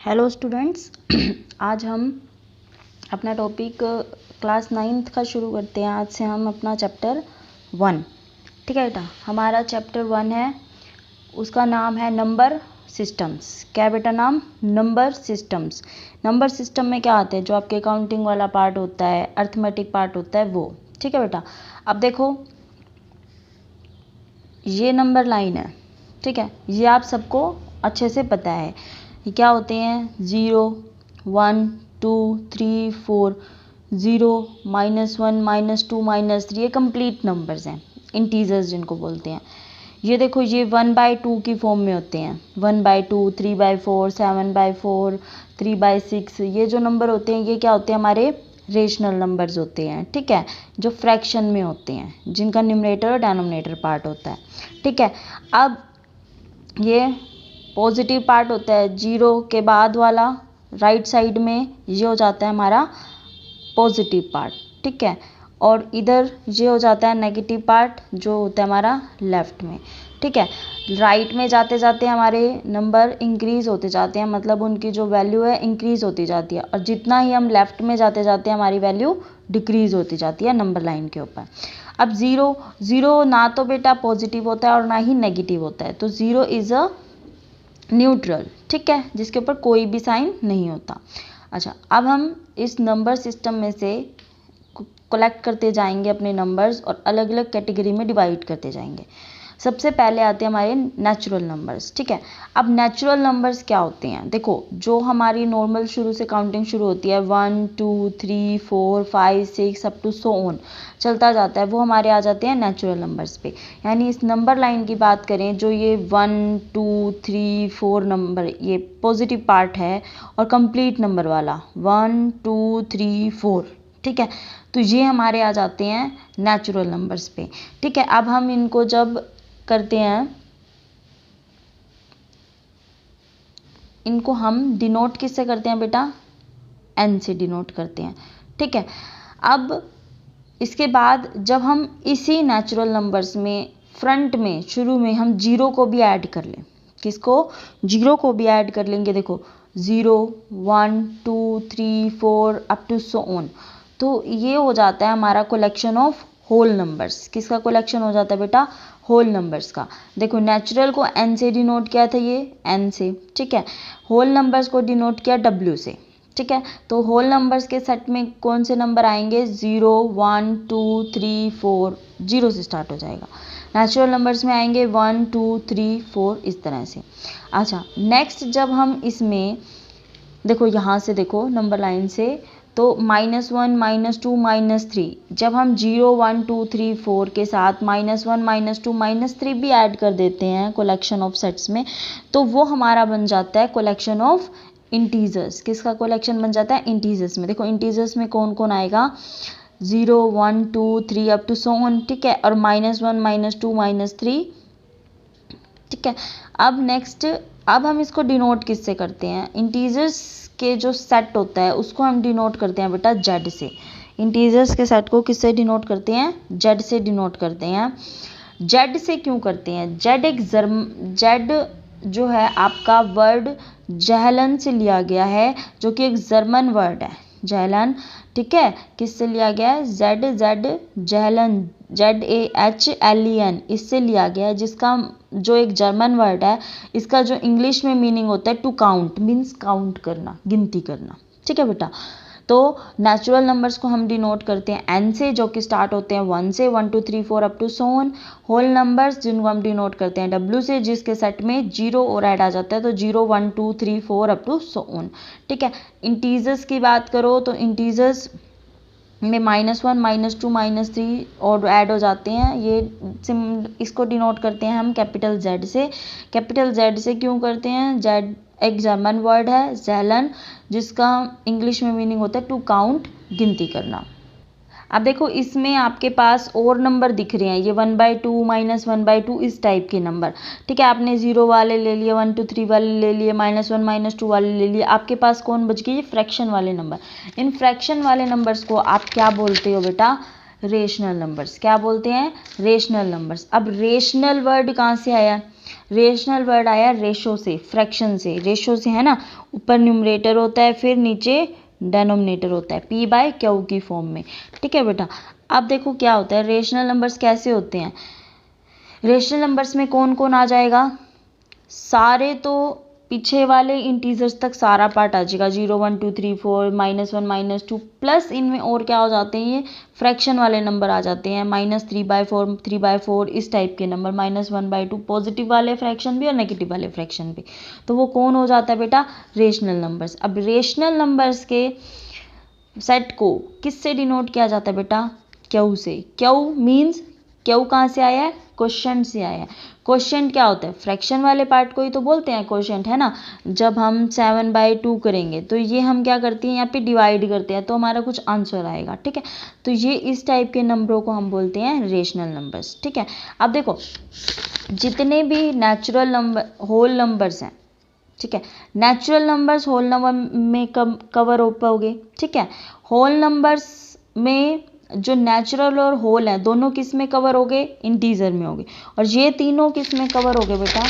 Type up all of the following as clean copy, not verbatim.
Hello students, आज हम अपना टॉपिक क्लास 9th का शुरू करते हैं। आज से हम अपना चैप्टर 1, ठीक है बेटा। हमारा चैप्टर 1 है, उसका नाम है नंबर सिस्टम्स। क्या बेटा नाम? Number systems. नंबर सिस्टम में क्या आते हैं? जो आपके काउंटिंग वाला पार्ट होता है, अर्थमेटिक पार्ट होता है वो, ठीक है बेटा। अब देखो ये नंबर लाइन है, ठीक है। ये आप सबको अच्छे से पता है। ये क्या होते हैं? 0, 1, 2, 3, 4, 0, -1, -2, -3, ये कंप्लीट नंबर्स हैं, इंटीजर्स जिनको बोलते हैं। ये देखो ये 1/2 की फॉर्म में होते हैं। 1/2, 3/4, 7/4, 3/6, ये जो नंबर होते हैं ये क्या होते हैं? हमारे रेशनल नंबर्स होते हैं, ठीक है, जो फ्रैक्शन में होते हैं, जिनका न्यूमरेटर और डिनोमिनेटर पार्ट होता है, ठीक है। अब ये पॉजिटिव पार्ट होता है, 0 के बाद वाला राइट साइड में ये हो जाता है हमारा पॉजिटिव पार्ट, ठीक है। और इधर ये हो जाता है नेगेटिव पार्ट, जो होता है हमारा लेफ्ट में, ठीक है। राइट में जाते जाते हमारे नंबर इंक्रीज होते जाते हैं, मतलब उनकी जो वैल्यू है इंक्रीज होती जाती है, और जितना ही हम लेफ्ट में जाते जाते हैं हमारी वैल्यू डिक्रीज होती जाती है नंबर लाइन के ऊपर। अब 0 ना तो बेटा पॉजिटिव होता है और ना ही नेगेटिव होता है, तो 0 इज़ अ न्यूट्रल, ठीक है, जिसके ऊपर कोई भी साइन नहीं होता। अच्छा, अब हम इस नंबर सिस्टम में से कलेक्ट करते जाएंगे अपने नंबर्स और अलग अलग कैटेगरी में डिवाइड करते जाएंगे। सबसे पहले आते हैं हमारे नेचुरल नंबर्स, ठीक है। अब नेचुरल नंबर्स क्या होते हैं? देखो जो हमारी नॉर्मल शुरू से काउंटिंग शुरू होती है 1, 2, 3, 4, 5, 6 अप टू सो ऑन चलता जाता है, वो हमारे आ जाते हैं नेचुरल नंबर्स पे। यानी इस नंबर लाइन की बात करें, जो ये 1, 2, 3, 4 नंबर ये पॉजिटिव पार्ट है, और कंप्लीट नंबर वाला 1, 2, 3, 4, ठीक है, तो ये हमारे आ जाते हैं नेचुरल नंबर्स पे, ठीक है। अब हम इनको जब करते हैं, इनको हम डिनोट किससे करते हैं बेटा? n से डिनोट करते हैं, ठीक है। अब इसके बाद जब हम इसी नेचुरल नंबर्स में फ्रंट में शुरू में हम 0 को भी ऐड कर लें, किसको? 0 को भी ऐड कर लेंगे। देखो 0, 1, 2, 3, 4 अप टू सो ऑन, तो ये हो जाता है हमारा कलेक्शन ऑफ होल नंबर्स। किसका कलेक्शन हो जाता है बेटा? होल नंबर्स का। देखो नेचुरल को n से डिनोट किया था, ये n से, ठीक है। होल नंबर्स को डिनोट किया w से, ठीक है। तो होल नंबर्स के सेट में कौन से नंबर आएंगे? 0, 1, 2, 3, 4, 0 से स्टार्ट हो जाएगा। नेचुरल नंबर्स में आएंगे 1, 2, 3, 4, इस तरह से। अच्छा, नेक्स्ट जब हम इसमें देखो यहाँ से देखो नंबर लाइन से, तो -1, -2, -3, जब हम 0, 1, 2, 3, 4 के साथ -1, -2, -3 भी ऐड कर देते हैं कलेक्शन ऑफ सेट्स में, तो वो हमारा बन जाता है कलेक्शन ऑफ इंटीजर्स। किसका कलेक्शन बन जाता है? इंटीजर्स में। देखो इंटीजर्स में कौन कौन आएगा? 0, 1, 2, 3 अप टू सो ऑन, ठीक है, और -1, -2, -3, ठीक है। अब नेक्स्ट, अब हम इसको डिनोट किससे करते हैं? इंटीजर्स के जो सेट होता है उसको हम डिनोट करते हैं बेटा z से। इंटीजर्स के सेट को किससे डिनोट करते हैं? z से डिनोट करते हैं। z से क्यों करते हैं? z जो है आपका वर्ड जहलन से लिया गया है, जो कि एक जर्मन वर्ड है, जहलन, ठीक है। किससे लिया गया है? जहलन, ZAHLEN, इससे लिया गया है, जिसका जो एक जर्मन वर्ड है, इसका जो इंग्लिश में मीनिंग होता है टू काउंट, मीन्स काउंट करना, गिनती करना, ठीक है बेटा। तो नेचुरल नंबर्स को हम डिनोट करते हैं n से, जो कि स्टार्ट होते हैं 1 से, 1, 2, 3, 4 up to so on. Whole numbers जिनको हम डिनोट करते हैं w से, जिसके सेट में 0 और ऐड आ जाता है, तो 0, 1, 2, 3, 4 अप टू सो ऑन, ठीक है। इंटीजर्स की बात करो तो इंटीजर्स में -1, -2, -3 और ऐड हो जाते हैं। ये इसको डिनोट करते हैं हम कैपिटल Z से। कैपिटल Z से क्यों करते हैं? Z एक जर्मन वर्ड है, ज़ेलन, जिसका इंग्लिश में मीनिंग होता है टू काउंट, गिनती करना। अब देखो इसमें आपके पास और नंबर दिख रहे हैं, ये 1/2, -1/2, इस टाइप के नंबर, ठीक है। आपने 0 वाले ले लिए, 1, 2, 3 वाले ले लिए, -1, -2 वाले ले लिए। आपके पास कौन बच गए? ये फ्रैक्शन वाले नंबर। इन फ्रैक्शन वाले नंबर्स को आप क्या बोलते हो बेटा? Rational numbers. क्या बोलते हैं? Rational numbers. अब रेशनल वर्ड कहाँ से आया? रेशनल वर्ड आया रेशो से, फ्रैक्शन से, रेशो से है ना, ऊपर न्यूमरेटर होता है फिर नीचे डेनोमिनेटर होता है पी बाय क्यू की फॉर्म में। ठीक है बेटा, अब देखो क्या होता है, रेशनल नंबर्स कैसे होते हैं। रेशनल नंबर्स में कौन कौन आ जाएगा, सारे तो पीछे वाले इंटीजर्स तक सारा पार्ट आ जाएगा, 0 1 2 3 4 -1 -2 प्लस इनमें और क्या हो जाते हैं, ये फ्रैक्शन वाले नंबर आ जाते हैं, -3/4 3/4 इस टाइप के नंबर, -1/2 पॉजिटिव वाले फ्रैक्शन भी और नेगेटिव वाले फ्रैक्शन भी। तो वो कौन हो जाता है बेटा, रेशनल नंबर्स। अब रेशनल नंबर्स के सेट को किससे डिनोट किया जाता है बेटा, क्यू से। क्यू मीन्स क्यू कहाँ से आया है, क्वोशेंट से आया है। क्वोशेंट क्या होता है, फ्रैक्शन वाले पार्ट को ही तो बोलते हैं क्वोशेंट, है ना। जब हम 7/2 करेंगे तो ये हम क्या करते हैं, यहाँ पे डिवाइड करते हैं तो हमारा कुछ आंसर आएगा। ठीक है, तो ये इस टाइप के नंबरों को हम बोलते हैं रेशनल नंबर्स। ठीक है, अब देखो जितने भी नेचुरल नंबर होल नंबर्स हैं, ठीक है, नेचुरल नंबर्स होल नंबर में कवर हो पाओगे। ठीक है, होल नंबर्स में जो नेचुरल और होल है दोनों किस में कवर हो गए, इंटीजर में हो गए, और ये तीनों किस में कवर हो गए बेटा,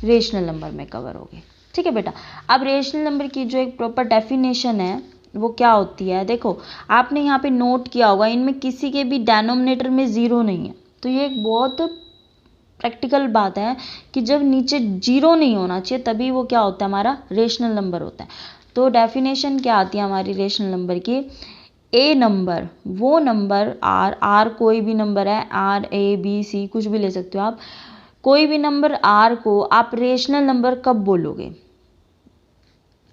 रेशनल नंबर में कवर हो गए। ठीक है बेटा, अब रेशनल नंबर की जो एक प्रॉपर डेफिनेशन है वो क्या होती है, देखो आपने यहाँ पे नोट किया होगा इनमें किसी के भी डेनोमिनेटर में जीरो नहीं है। तो ये एक बहुत प्रैक्टिकल बात है कि जब नीचे जीरो नहीं होना चाहिए तभी वो क्या होता है, हमारा रेशनल नंबर होता है। तो डेफिनेशन क्या आती है हमारी रेशनल नंबर की, ए नंबर वो नंबर, आर कोई भी नंबर है, आर ए बी सी कुछ भी ले सकते हो आप, कोई भी नंबर आर को आप रेशनल नंबर कब बोलोगे,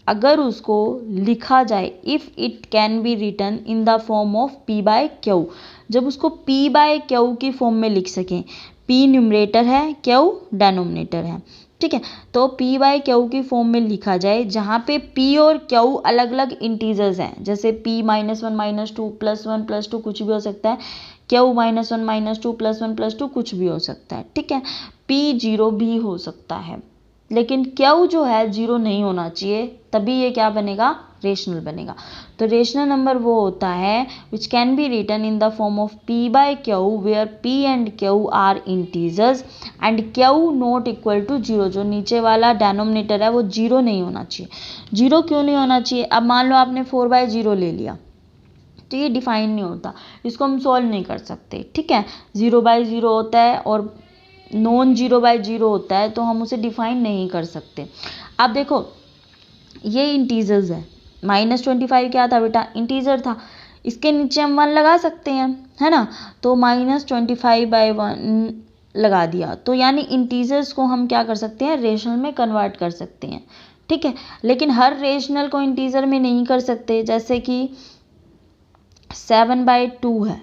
अगर उसको लिखा जाए if it can be written in the form of p by q, जब उसको पी बाय क्यू की फॉर्म में लिख सकें। पी न्यूमरेटर है, क्यू डेनोमिनेटर है। ठीक है, तो p बाय क्यू की फॉर्म में लिखा जाए जहाँ पे p और q अलग अलग इंटीजर्स हैं, जैसे p -1 -2 +1 +2 कुछ भी हो सकता है, q -1 -2 +1 +2 कुछ भी हो सकता है। ठीक है, p 0 भी हो सकता है, लेकिन q जो है 0 नहीं होना चाहिए, तभी ये क्या बनेगा, रेशनल बनेगा। तो रेशनल नंबर वो होता है which can be written in the form of p by q where p and q are integers and q not equal to 0, जो नीचे वाला डेनोमिनेटर है वो 0 नहीं होना चाहिए। 0 क्यों नहीं होना चाहिए, अब मान लो आपने 4/0 ले लिया तो ये डिफाइन नहीं होता, इसको हम सॉल्व नहीं कर सकते। ठीक है, 0/0 होता है और नॉन 0/0 होता है, तो हम उसे डिफाइन नहीं कर सकते। अब देखो ये इंटीजर्स है, -25 क्या था बेटा, इंटीजर था, इसके नीचे हम 1 लगा सकते हैं, है ना, तो -25/1 लगा दिया, तो यानी इंटीजर्स को हम क्या कर सकते हैं, रेशनल में कन्वर्ट कर सकते हैं। ठीक है, लेकिन हर रेशनल को इंटीजर में नहीं कर सकते, जैसे कि 7/2 है।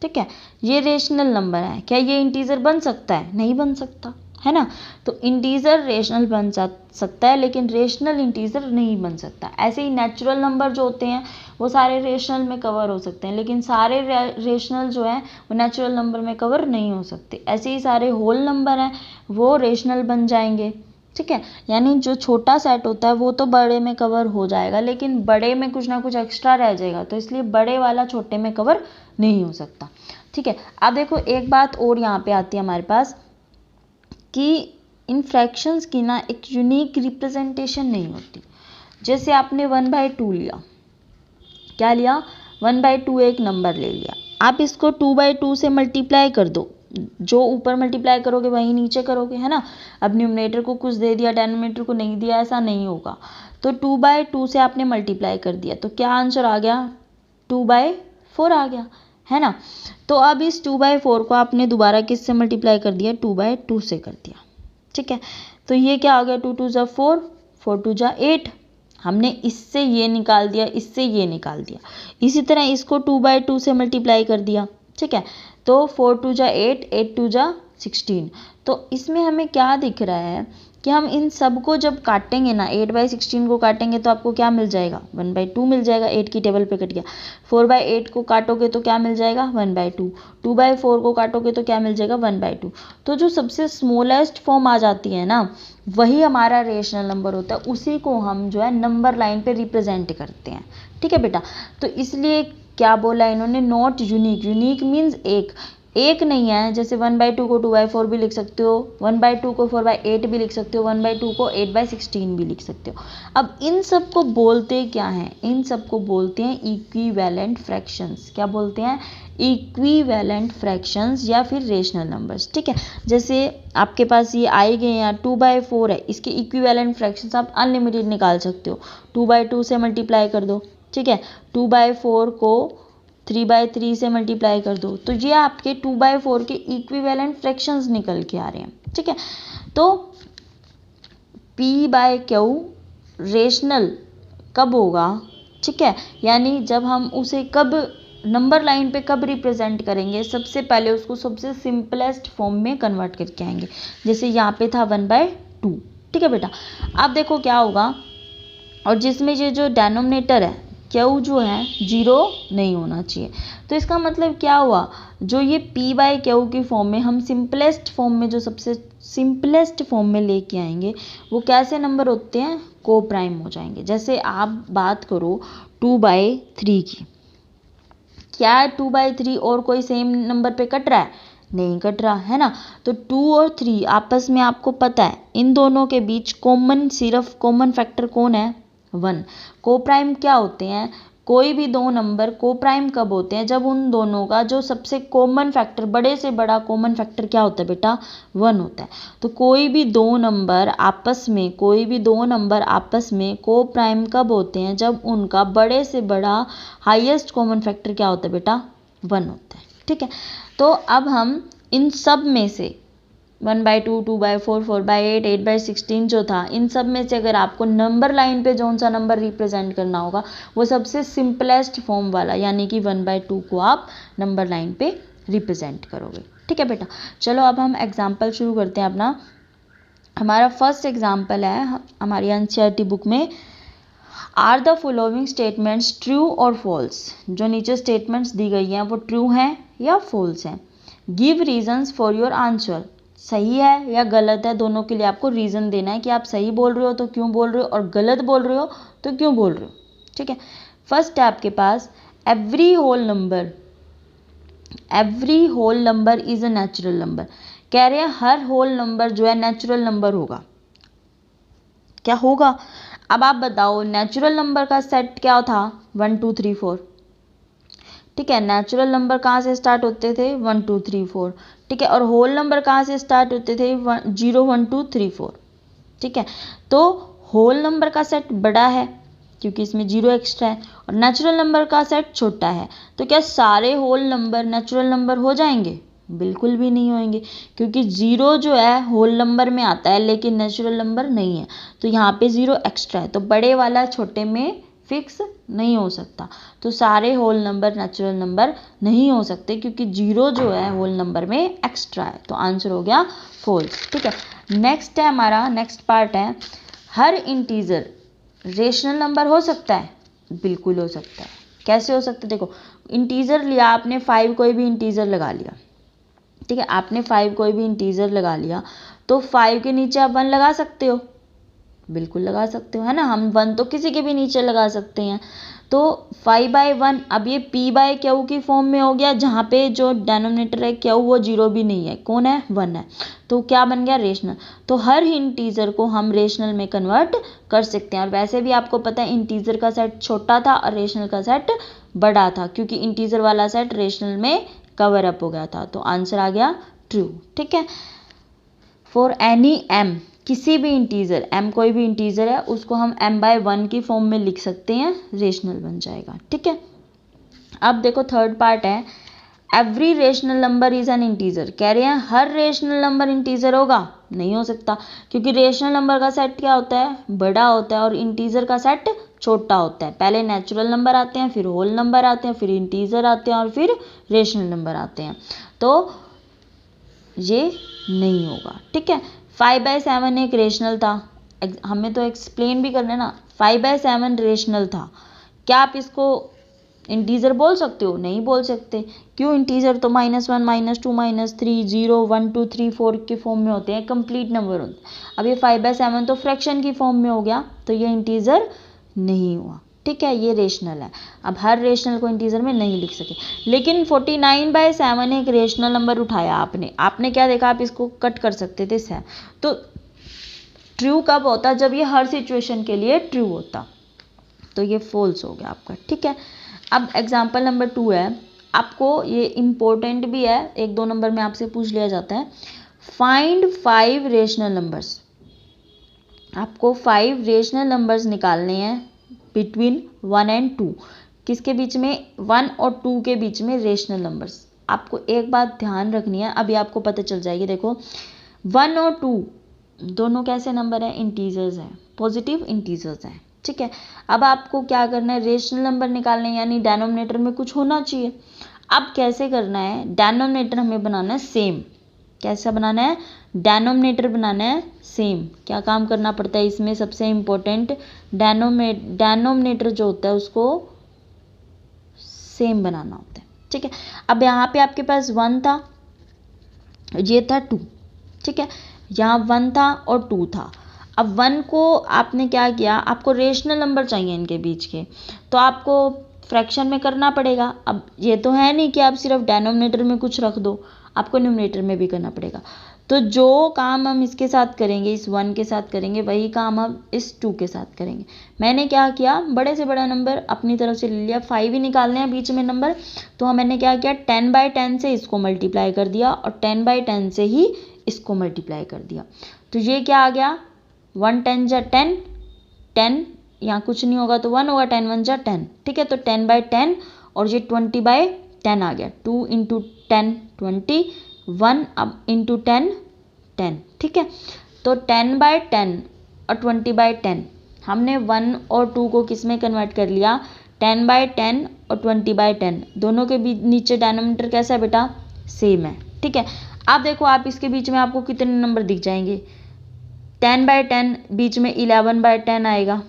ठीक है, ये रेशनल नंबर है, क्या ये इंटीजर बन सकता है, नहीं बन सकता, है ना। तो इंटीजर रेशनल बन सकता है लेकिन रेशनल इंटीजर नहीं बन सकता। ऐसे ही नेचुरल नंबर जो होते हैं वो सारे रेशनल में कवर हो सकते हैं, लेकिन सारे रेशनल जो हैं वो नेचुरल नंबर में कवर नहीं हो सकते। ऐसे ही सारे होल नंबर हैं वो रेशनल बन जाएंगे। ठीक है, यानी जो छोटा सेट होता है वो तो बड़े में कवर हो जाएगा, लेकिन बड़े में कुछ ना कुछ एक्स्ट्रा रह जाएगा, तो इसलिए बड़े वाला छोटे में कवर नहीं हो सकता। ठीक है, अब देखो एक बात और यहाँ पे आती है हमारे पास कि इन फ्रैक्शंस की ना एक यूनिक रिप्रेजेंटेशन नहीं होती। जैसे आपने 1/2 लिया, क्या लिया, 1/2 एक नंबर ले लिया, आप इसको 2/2 से मल्टीप्लाई कर दो, जो ऊपर मल्टीप्लाई करोगे वहीं नीचे करोगे, है ना। अब न्यूमरेटर को कुछ दे दिया, डेनोमिनेटर को नहीं दिया, ऐसा नहीं होगा। तो 2/2 से आपने मल्टीप्लाई कर दिया तो क्या आंसर आ गया, 2/4 आ गया, है ना। तो अब इस 2/4 को आपने दोबारा किससे मल्टीप्लाई कर दिया, 2/2 से कर दिया। ठीक है, तो ये क्या आ गया, 2 2 जा 4, 4 2 जा 8, हमने इससे ये निकाल दिया, इससे ये निकाल दिया। इसी तरह इसको 2/2 से मल्टीप्लाई कर दिया। ठीक है, तो 4 2 जा 8, 8 2 जा 16। तो इसमें हमें क्या दिख रहा है कि हम इन सब को जब काटेंगे ना, 8/16 को काटेंगे तो आपको क्या मिल जाएगा, 1/2 मिल जाएगा, 8 की टेबल पे कट गया। 4/8 को काटोगे तो क्या मिल जाएगा, 1/2। 2/4 को काटोगे तो क्या मिल जाएगा, 1/2। तो जो सबसे स्मॉलेस्ट फॉर्म आ जाती है ना, वही हमारा रेशनल नंबर होता है, उसी को हम जो है नंबर लाइन पे रिप्रेजेंट करते हैं। ठीक है बेटा, तो इसलिए क्या बोला इन्होंने, नॉट यूनिक, यूनिक मीन्स एक, एक नहीं है, जैसे 1/2 को 2/4 भी लिख सकते हो, 1/2 को 4/8 भी लिख सकते हो, 1/2 को 8/16 भी लिख सकते हो। अब इन सब को बोलते क्या हैं? इन सब को बोलते हैं इक्विवेलेंट फ्रैक्शंस। क्या बोलते हैं? इक्विवेलेंट फ्रैक्शंस या फिर रेशनल नंबर्स। ठीक है, जैसे आपके पास ये आए गए हैं 2/4 है, इसके इक्विवेलेंट फ्रैक्शंस आप अनलिमिटेड निकाल सकते हो। 2/2 से मल्टीप्लाई कर दो, ठीक है, 2/4 को 3/3 से मल्टीप्लाई कर दो, तो ये आपके 2/4 के इक्विवेलेंट फ्रैक्शंस निकल के आ रहे हैं। ठीक है, तो P/Q रेशनल कब होगा? ठीक है, यानी जब हम उसे कब नंबर लाइन पे कब रिप्रेजेंट करेंगे? सबसे पहले उसको सबसे सिंपलेस्ट फॉर्म में कन्वर्ट करके आएंगे, जैसे यहाँ पे था 1/2। ठीक है बेटा, अब देखो क्या होगा, और जिसमें ये जो डेनोमिनेटर है Q जो है 0 नहीं होना चाहिए। तो इसका मतलब क्या हुआ, जो ये P/Q की फॉर्म में हम सिंपलेस्ट फॉर्म में, जो सबसे सिंपलेस्ट फॉर्म में लेके आएंगे, वो कैसे नंबर होते हैं? को प्राइम हो जाएंगे। जैसे आप बात करो 2/3 की, क्या 2/3 और कोई सेम नंबर पे कट रहा है? नहीं कट रहा है ना। तो 2 और 3 आपस में आपको पता है, इन दोनों के बीच कॉमन, सिर्फ कॉमन फैक्टर कौन है? 1। को प्राइम क्या होते हैं? कोई भी दो नंबर को प्राइम कब होते हैं? जब उन दोनों का जो सबसे कॉमन फैक्टर, बड़े से बड़ा कॉमन फैक्टर क्या होता है बेटा? 1 होता है। तो कोई भी दो नंबर आपस में को प्राइम कब होते हैं? जब उनका बड़े से बड़ा हाईएस्ट कॉमन फैक्टर क्या होता है बेटा? 1 होता है। ठीक है, तो अब हम इन सब में से 1/2, 2/4, 4/8, 8/16 जो था, इन सब में से अगर आपको नंबर लाइन पे कौन सा नंबर रिप्रेजेंट करना होगा, वो सबसे सिंपलेस्ट फॉर्म वाला, यानी कि 1/2 को आप नंबर लाइन पे रिप्रेजेंट करोगे। ठीक है बेटा, चलो अब हम एग्जाम्पल शुरू करते हैं अपना। हमारा फर्स्ट एग्जाम्पल है हमारी एनसीईआरटी बुक में, are the following statements true और फॉल्स। जो नीचे स्टेटमेंट्स दी गई हैं वो ट्रू हैं या फॉल्स हैं। Give reasons for your answer. सही है या गलत है, दोनों के लिए आपको रीज़न देना है कि आप सही बोल रहे हो तो क्यों बोल रहे हो, और गलत बोल रहे हो तो क्यों बोल रहे हो। ठीक है, फर्स्ट है आपके पास, every whole number is a natural number. कह रहे हैं हर होल नंबर जो है नेचुरल नंबर होगा। क्या होगा? अब आप बताओ, नेचुरल नंबर का सेट क्या था? 1 2 3 4। ठीक है, नेचुरल नंबर कहाँ से स्टार्ट होते थे? 1 2 3 4। ठीक है, और होल नंबर कहाँ से स्टार्ट होते थे? 0 1 2 3 4। ठीक है, तो होल नंबर का सेट बड़ा है क्योंकि इसमें 0 एक्स्ट्रा है, और नेचुरल नंबर का सेट छोटा है। तो क्या सारे होल नंबर नेचुरल नंबर हो जाएंगे? बिल्कुल भी नहीं होंगे, क्योंकि 0 जो है होल नंबर में आता है लेकिन नेचुरल नंबर नहीं है, तो यहाँ पे 0 एक्स्ट्रा है, तो बड़े वाला छोटे में फिक्स नहीं हो सकता। तो सारे होल नंबर नेचुरल नंबर नहीं हो सकते, क्योंकि 0 जो है होल नंबर में एक्स्ट्रा है। तो आंसर हो गया फॉल्स। ठीक है, नेक्स्ट है हमारा, नेक्स्ट पार्ट है, हर इंटीजर रेशनल नंबर हो सकता है? बिल्कुल हो सकता है। कैसे हो सकता है? देखो, इंटीजर लिया आपने, 5 कोई भी इंटीजर लगा लिया। ठीक है, आपने 5 कोई भी इंटीजर लगा लिया, तो 5 के नीचे आप 1 लगा सकते हो? बिल्कुल लगा सकते हो, है ना। हम 1 तो किसी के भी नीचे लगा सकते हैं। तो 5/1, अब ये P/Q की फॉर्म में हो गया, जहाँ पे जो डेनोमिनेटर है Q वो 0 भी नहीं है, कौन है? 1 है। तो क्या बन गया? रेशनल। तो हर इंटीजर को हम रेशनल में कन्वर्ट कर सकते हैं। और वैसे भी आपको पता है इंटीजर का सेट छोटा था और रेशनल का सेट बड़ा था, क्योंकि इंटीजर वाला सेट रेशनल में कवर अप हो गया था। तो आंसर आ गया ट्रू। ठीक है, फॉर एनी m, किसी भी इंटीजर, m कोई भी इंटीजर है, उसको हम m/1 की फॉर्म में लिख सकते हैं, रेशनल बन जाएगा। ठीक है, अब देखो थर्ड पार्ट है, every rational number is an integer. कह रहे हैं हर रेशनल नंबर इंटीजर होगा? नहीं हो सकता, क्योंकि रेशनल नंबर का सेट क्या होता है? बड़ा होता है, और इंटीजर का सेट छोटा होता है। पहले नेचुरल नंबर आते हैं, फिर होल नंबर आते हैं, फिर इंटीजर आते हैं, और फिर रेशनल नंबर आते हैं। तो ये नहीं होगा। ठीक है, 5/7 एक रेशनल था, हमें तो एक्सप्लेन भी करना है ना। 5/7 रेशनल था, क्या आप इसको इंटीजर बोल सकते हो? नहीं बोल सकते। क्यों? इंटीजर तो -1 -2 -3 0 1 2 3 4 के फॉर्म में होते हैं, कंप्लीट नंबर होते हैं। अब ये 5/7 तो फ्रैक्शन की फॉर्म में हो गया, तो ये इंटीजर नहीं हुआ। ठीक है, ये रेशनल है। अब हर रेशनल को इंटीजर में नहीं लिख सके, लेकिन 49/7 एक रेशनल नंबर उठाया आपने क्या देखा, आप इसको कट कर सकते थे 7। तो ट्रू कब होता, जब ये हर सिचुएशन के लिए ट्रू होता, तो ये फॉल्स हो गया आपका। ठीक है, अब एग्जाम्पल नंबर 2 है, आपको ये इम्पोर्टेंट भी है, 1-2 नंबर में आपसे पूछ लिया जाता है। Find 5 rational numbers. आपको 5 रेशनल नंबर्स निकालने हैं बिटवीन 1 and 2। किसके बीच में, 1 और 2 के बीच में रेशनल नंबर्स। आपको एक बात ध्यान रखनी है, अभी आपको पता चल जाएगी। देखो 1 और 2 दोनों कैसे नंबर हैं, इंटीजर्स हैं, पॉजिटिव इंटीजर्स हैं। ठीक है, अब आपको क्या करना है, रेशनल नंबर निकालने हैं, यानी डेनोमिनेटर में कुछ होना चाहिए। अब कैसे करना है, डेनोमिनेटर हमें बनाना है सेम। कैसा बनाना है, डेनोमिनेटर बनाना है सेम। क्या काम करना पड़ता है इसमें, सबसे इम्पोर्टेंट डेनोमिनेटर जो होता है उसको सेम बनाना होता है। ठीक है, अब यहाँ पे आपके पास 1 था, ये था 2। ठीक है, यहाँ 1 था और 2 था। अब 1 को आपने क्या किया, आपको रेशनल नंबर चाहिए इनके बीच के, तो आपको फ्रैक्शन में करना पड़ेगा। अब ये तो है नहीं कि आप सिर्फ डेनोमिनेटर में कुछ रख दो, आपको न्यूमरेटर में भी करना पड़ेगा। तो जो काम हम इसके साथ करेंगे, इस 1 के साथ करेंगे, वही काम हम इस 2 के साथ करेंगे। मैंने क्या किया, बड़े से बड़ा नंबर अपनी तरफ से ले लिया, 5 ही निकालने हैं बीच में नंबर, तो मैंने क्या किया, 10/10 से इसको मल्टीप्लाई कर दिया और 10/10 से ही इसको मल्टीप्लाई कर दिया। तो ये क्या आ गया, 1 10 जा 10, 10 यहाँ कुछ नहीं होगा तो 1 होगा, 10 1 जा 10। ठीक है, तो 10/10 और ये 20/10 आ गया। 2 × 10 20, 1 अब इंटू 10 10। ठीक है, तो 10/10 और 20/10 हमने 1 और 2 को किस में कन्वर्ट कर लिया, 10/10 और 20/10 दोनों के बीच नीचे डिनोमिनेटर कैसा है बेटा, सेम है। ठीक है, अब देखो आप इसके बीच में आपको कितने नंबर दिख जाएंगे, 10/10 बीच में 11/10 आएगा,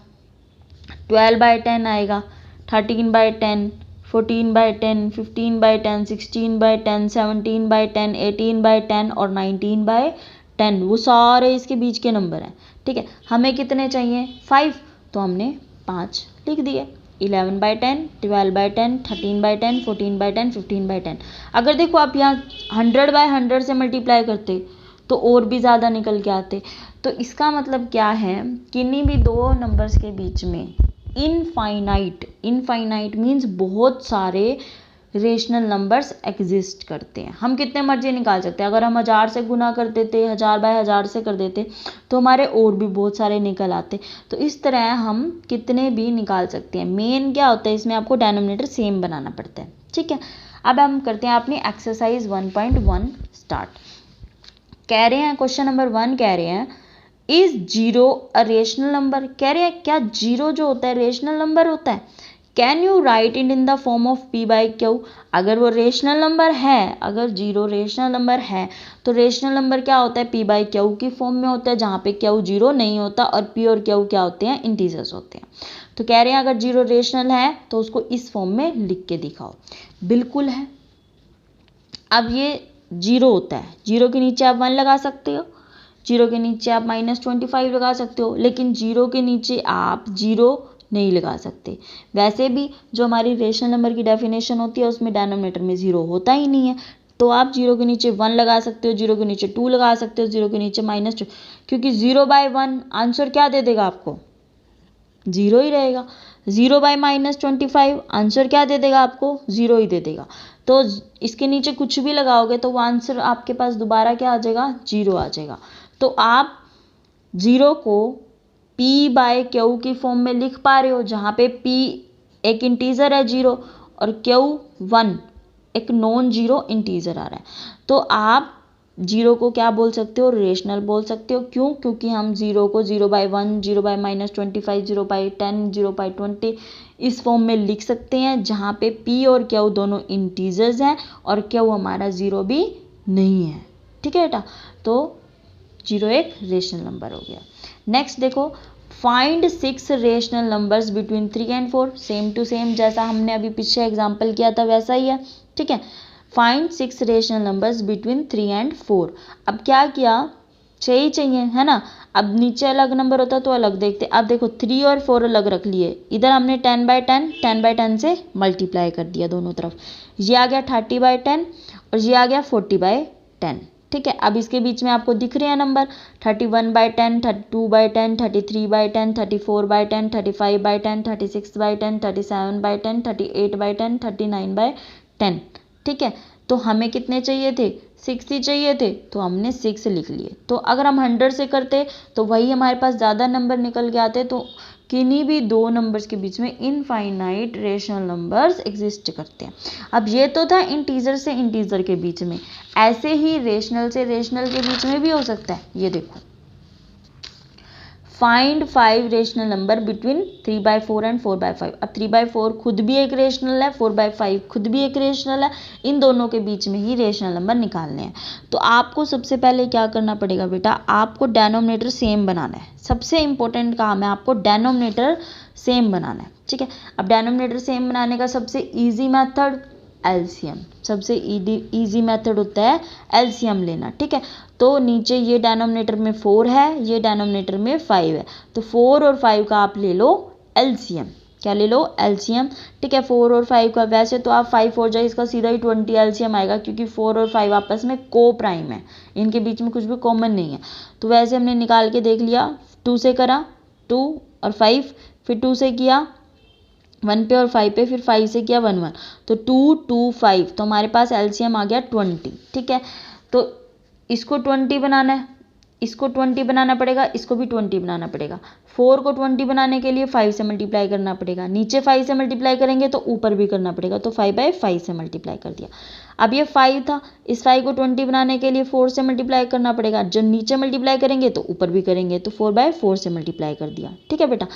12/10 आएगा, 13/10, 14/10, 15/10, 16/10, 17/10, 18/10 और 19/10, वो सारे इसके बीच के नंबर हैं। ठीक है, हमें कितने चाहिए, 5, तो हमने 5 लिख दिए। 11/10, 12/10, 13/10, 14/10, 15/10। अगर देखो आप यहाँ 100/100 से मल्टीप्लाई करते तो और भी ज़्यादा निकल के आते। तो इसका मतलब क्या है, किन्हीं भी दो नंबर्स के बीच में इनफाइनाइट मीन्स बहुत सारे रेशनल नंबर्स एग्जिस्ट करते हैं। हम कितने मर्जी निकाल सकते हैं, अगर हम 1000 से गुना कर देते, 1000/1000 से कर देते, तो हमारे और भी बहुत सारे निकल आते। तो इस तरह हम कितने भी निकाल सकते हैं। मेन क्या होता है इसमें, आपको डिनोमिनेटर सेम बनाना पड़ता है। ठीक है, अब हम करते हैं अपनी एक्सरसाइज 1.1 स्टार्ट। कह रहे हैं क्वेश्चन नंबर 1 कह रहे हैं, इज 0 अ रेशनल नंबर। कह रहे हैं क्या 0 जो होता है रेशनल नंबर होता है। Can you right it in the form of p/q। अगर वो रेशनल नंबर है, अगर 0 रेशनल नंबर है, तो रेशनल नंबर क्या होता है, p/q की फॉर्म में होता है, जहाँ पे q 0 नहीं होता और p और q क्या होते हैं, इंटीजर्स होते हैं। तो कह रहे हैं अगर 0 रेशनल है तो उसको इस फॉर्म में लिख के दिखाओ। बिल्कुल है। अब ये 0 होता है, 0 के नीचे आप 1 लगा सकते हो, 0 के नीचे आप -25 लगा सकते हो, लेकिन 0 के नीचे आप 0 नहीं लगा सकते। वैसे भी जो हमारी रेशनल नंबर की डेफिनेशन होती है उसमें डिनोमिनेटर में 0 होता ही नहीं है। तो आप 0 के नीचे 1 लगा सकते हो, 0 के नीचे 2 लगा सकते हो, 0 के नीचे -2, क्योंकि 0/1 आंसर क्या दे देगा आपको, 0 ही रहेगा। 0/-25 आंसर क्या दे देगा आपको, 0 ही दे देगा। तो इसके नीचे कुछ भी लगाओगे तो वो आंसर आपके पास दोबारा क्या आ जाएगा, 0 आ जाएगा। तो आप 0 को p/q की फॉर्म में लिख पा रहे हो, जहाँ पे p एक इंटीजर है 0 और q 1 एक नॉन जीरो इंटीजर आ रहा है। तो आप 0 को क्या बोल सकते हो, रेशनल बोल सकते हो। क्यों, क्योंकि हम 0 को 0/1, 0/-25, 0/10, 0/20 इस फॉर्म में लिख सकते हैं, जहाँ पे p और q दोनों इंटीजर्स हैं और q हमारा 0 भी नहीं है। ठीक है बेटा, तो 0 एक रेशनल नंबर हो गया। नेक्स्ट देखो, find 6 rational numbers between 3 and 4। Same to same जैसा हमने अभी पीछे एग्जाम्पल किया था वैसा ही है। ठीक है, find 6 rational numbers between 3 and 4। अब क्या किया, 6 ही चाहिए है ना। अब नीचे अलग नंबर होता तो अलग देखते। अब देखो 3 और 4 अलग रख लिए, इधर हमने 10/10 से मल्टीप्लाई कर दिया दोनों तरफ, ये आ गया 30/10 और ये आ गया 40/10। ठीक है, अब इसके बीच में आपको दिख रहे हैं नंबर 31/10, 32/10, 33/10, 34/10, 35/10, 36/10, 37/10, 38/10, 39/10। ठीक है, तो हमें कितने चाहिए थे, 6 ही चाहिए थे, तो हमने 6 लिख लिए। तो अगर हम 100 से करते तो वही हमारे पास ज़्यादा नंबर निकल के आते। तो किन्हीं भी दो नंबर्स के बीच में इनफाइनाइट रेशनल नंबर्स एग्जिस्ट करते हैं। अब ये तो था इंटीजर से इंटीजर के बीच में, ऐसे ही रेशनल से रेशनल के बीच में भी हो सकता है। ये देखो, find 5 rational number between 3/4 and 4/5। अब 3/4 खुद भी एक रेशनल है, 4/5 खुद भी एक रेशनल है, इन दोनों के बीच में ही रेशनल नंबर निकालने हैं। तो आपको सबसे पहले क्या करना पड़ेगा बेटा, आपको डेनोमिनेटर सेम बनाना है। सबसे इंपॉर्टेंट काम है आपको डेनोमिनेटर सेम बनाना है। ठीक है, अब डेनोमिनेटर सेम बनाने का सबसे ईजी मेथड एलसीएम, सबसे इजी मेथड होता है एलसीएम लेना। ठीक है, तो नीचे ये डेनोमिनेटर में 4 है, ये डेनोमिनेटर में 5 है, तो 4 और 5 का आप ले लो एलसीएम। क्या ले लो, एलसीएम। ठीक है, 4 और 5 का, वैसे तो आप 5 हो जाए इसका सीधा ही 20 एलसीएम आएगा, क्योंकि 4 और 5 आपस में को प्राइम है, इनके बीच में कुछ भी कॉमन नहीं है। तो वैसे हमने निकाल के देख लिया, 2 से करा 2 और 5, फिर 2 से किया 1 पे और 5 पे, फिर 5 से किया 1 1, तो 2 2 5, तो हमारे पास एलसीएम आ गया 20। ठीक है, तो इसको 20 बनाना है, इसको 20 बनाना पड़ेगा, इसको भी 20 बनाना पड़ेगा। 4 को 20 बनाने के लिए 5 से मल्टीप्लाई करना पड़ेगा, नीचे 5 से मल्टीप्लाई करेंगे तो ऊपर भी करना पड़ेगा, तो 5/5 से मल्टीप्लाई कर दिया। अब ये 5 था, इस 5 को 20 बनाने के लिए 4 से मल्टीप्लाई करना पड़ेगा, जब नीचे मल्टीप्लाई करेंगे तो ऊपर भी करेंगे, तो 4/4 से मल्टीप्लाई कर दिया। ठीक है बेटा,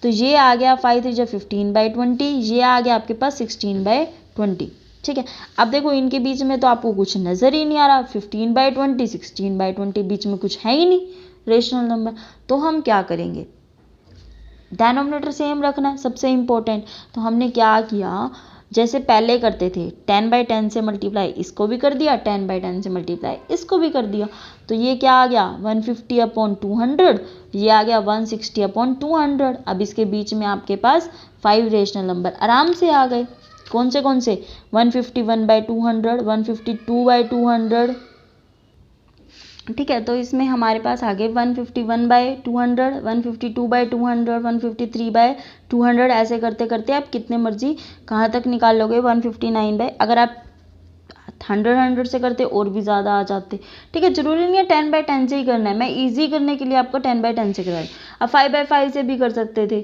तो ये आ गया 5 3 जा 15/20, ये आ गया आपके पास 16/20। ठीक है, अब देखो इनके बीच में तो आपको कुछ नज़र ही नहीं आ रहा, 15/20 16/20, बीच में कुछ है ही नहीं रेशनल नंबर। तो हम क्या करेंगे, डेनोमिनेटर सेम रखना है, सबसे इम्पोर्टेंट। तो हमने क्या किया, जैसे पहले करते थे 10/10 से मल्टीप्लाई इसको भी कर दिया, 10/10 से मल्टीप्लाई इसको भी कर दिया, तो ये क्या आ गया 150/200, ये आ गया 160/200। अब इसके बीच में आपके पास 5 रेशनल नंबर आराम से आ गए। कौन से 151/200, 152/200। ठीक है, तो इसमें हमारे पास आगे 151/200, 152/200, 153/200, ऐसे करते करते आप कितने मर्जी कहाँ तक निकाल लोगे 159 अगर आप 100 से करते और भी ज़्यादा आ जाते। ठीक है, जरूरी नहीं है 10/10 से ही करना है, मैं इजी करने के लिए आपको 10/10 से कराई। अब 5/5 से भी कर सकते थे।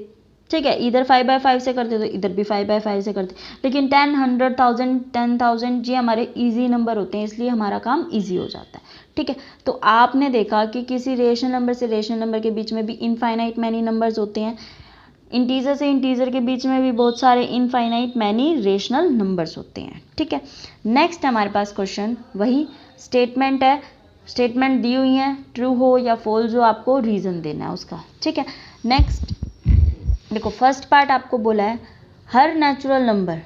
ठीक है, इधर 5/5 से करते तो इधर भी 5/5 से करते, लेकिन 10 100,000 10,000 ये हमारे इजी नंबर होते हैं, इसलिए हमारा काम इजी हो जाता है। ठीक है, तो आपने देखा कि किसी रेशनल नंबर से रेशनल नंबर के बीच में भी इनफाइनाइट मैनी नंबर्स होते हैं, इंटीजर से इंटीजर के बीच में भी बहुत सारे इनफाइनाइट मैनी रेशनल नंबर्स होते हैं। ठीक है, नेक्स्ट हमारे पास क्वेश्चन वही स्टेटमेंट है, स्टेटमेंट दी हुई है, ट्रू हो या फॉल्स हो, आपको रीज़न देना है उसका। ठीक है, नेक्स्ट देखो, फर्स्ट पार्ट आपको बोला है हर नेचुरल नंबर,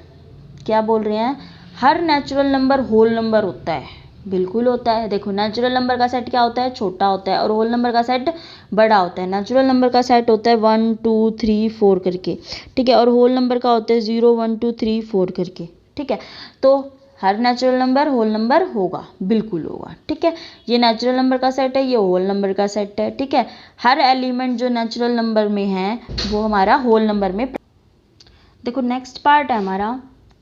क्या बोल रहे हैं, हर नेचुरल नंबर होल नंबर होता है। बिल्कुल होता है। देखो, नेचुरल नंबर का सेट क्या होता है, छोटा होता है, और होल नंबर का सेट बड़ा होता है। नेचुरल नंबर का सेट होता है 1 2 3 4 करके, ठीक है, और होल नंबर का होता है 0 1 2 3 4 करके। ठीक है, तो हर नेचुरल नंबर होल नंबर होगा, बिल्कुल होगा। ठीक है, ये नेचुरल नंबर का सेट है, ये होल नंबर का सेट है। ठीक है, हर एलिमेंट जो नेचुरल नंबर में है वो हमारा होल नंबर में। देखो, नेक्स्ट पार्ट है हमारा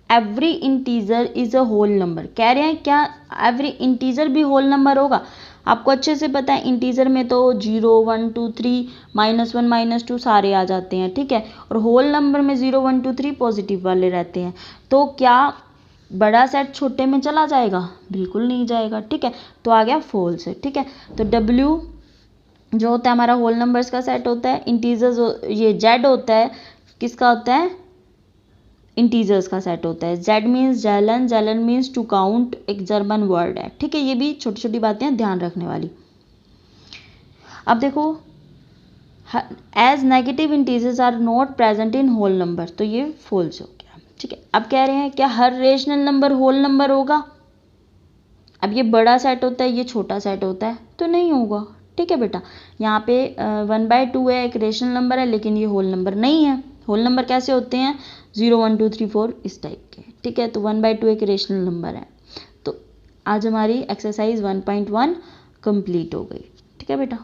every integer is a whole number. कह रहे हैं क्या एवरी इंटीजर भी होल नंबर होगा? आपको अच्छे से पता है इंटीजर में तो 0 1 2 3 -1 -2 सारे आ जाते हैं। ठीक है, और होल नंबर में 0 1 2 3 पॉजिटिव वाले रहते हैं। तो क्या बड़ा सेट छोटे में चला जाएगा? बिल्कुल नहीं जाएगा। ठीक है, तो आ गया फॉल्स। ठीक है, तो W जो होता है हमारा होल नंबर्स का सेट होता है, इंटीजर्स ये Z होता है, किसका होता है? इंटीजर्स का सेट होता है। Z means Zahlen, Zahlen means to count, एक जर्मन वर्ड है। ठीक है, ये भी छोटी छोटी बातें हैं ध्यान रखने वाली। अब देखो, as negative integers are not present in whole number, तो ये फॉल्स हो गया। ठीक है, अब कह रहे हैं क्या हर रेशनल नंबर होल नंबर होगा? अब ये बड़ा सेट होता है, ये छोटा सेट होता है, तो नहीं होगा। ठीक है बेटा, यहाँ पे 1/2 है, एक रेशनल नंबर है, लेकिन ये होल नंबर नहीं है। होल नंबर कैसे होते हैं, 0 1 2 3 4 इस टाइप के, ठीक है। तो 1/2 एक रेशनल नंबर है। तो आज हमारी एक्सरसाइज 1.1 कंप्लीट हो गई, ठीक है बेटा।